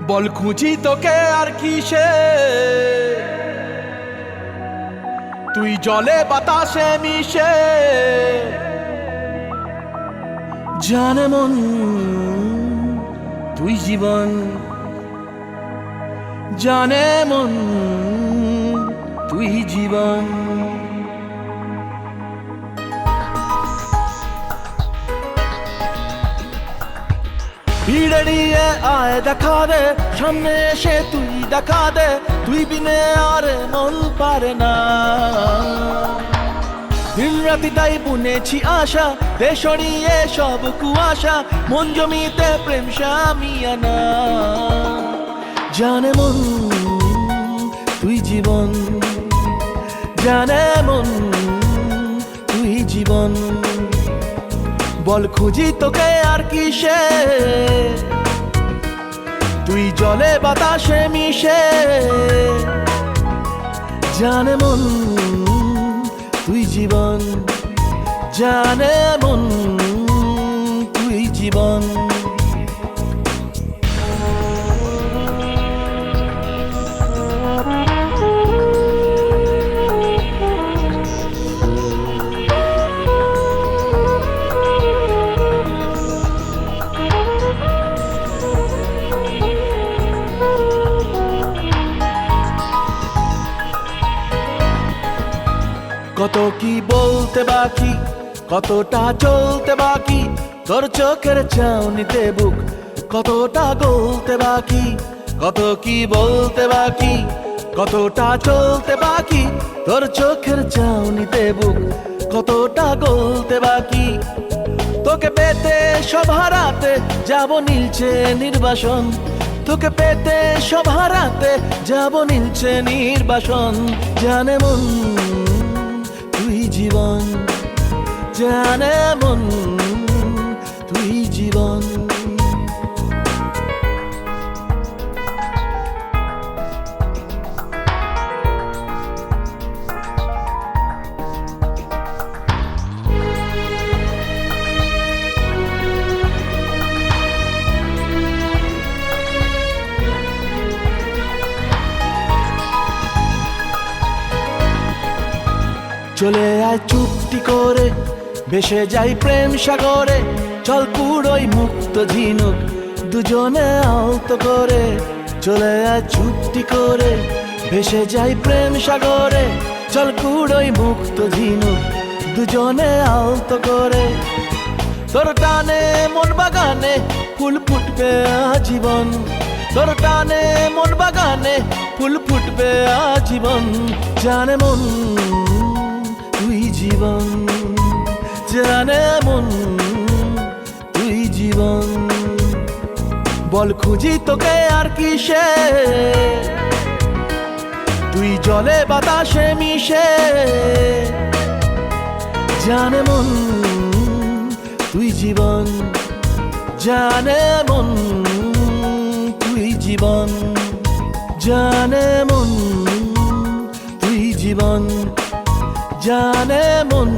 বল খুঁজি তোকে আর কিসে, তুই জলে বাতাসে মিশে। জানে মন তুই জীবন, জানে মন তুই জীবন। ভিড়ে নিয়ে আয় দেখা দে, সামনে এসে তুই দেখা দে, তুই বিনে আর মন পারে না। দিন রাতি তাই বুনেছি আশা, দে সরিয়ে সব কুয়াশা, মন জমিতে প্রেম শামিয়ানা। জানে মন তুই জীবন, জানে মন তুই জীবন। বল খুঁজি তোকে আর কিসে, তুই জলে বাতাসে মিশে। জানে মন তুই জীবন, জানে মন তুই জীবন। কত কি বলতে বাকি, কতটা চলতে বাকি, তোর চোখের চাউনিতে বুক কতটা গলতে বাকি। কত কি বলতে বাকি, কতটা চলতে বাকি, তোর চোখের চাউনিতে বুক কতটা গলতে বাকি। তোকে পেতে সব হারাতে যাব নীলছে নির্বাসন, তোকে পেতে সব হারাতে যাব নীলছে নির্বাসন। জানে মন তুই জীবন, জানে মন তুই জীবন। চলে আয় চুপটি করে, ভেসে যাই প্রেম সাগরে, চল পুরোই মুক্ত ঝিনুক দুজনে আলতো করে। চলে আয় চুপটি করে, ভেসে যাই প্রেম সাগরে, চল পুরোই মুক্ত ঝিনুক দুজনে আলতো করে। তোর টানে মন বাগানে ফুল ফুটবে আজীবন, তোর টানে মন বাগানে ফুল ফুটবে আজীবন। জানে মন তুই জীবন, জানে মন তুই জীবন। বল খুঁজি তোকে আর কিসে, তুই জলে বাতাসে মিশে। জানে মন তুই জীবন, জানে মন তুই জীবন। জানে মন তুই জীবন, জানে মন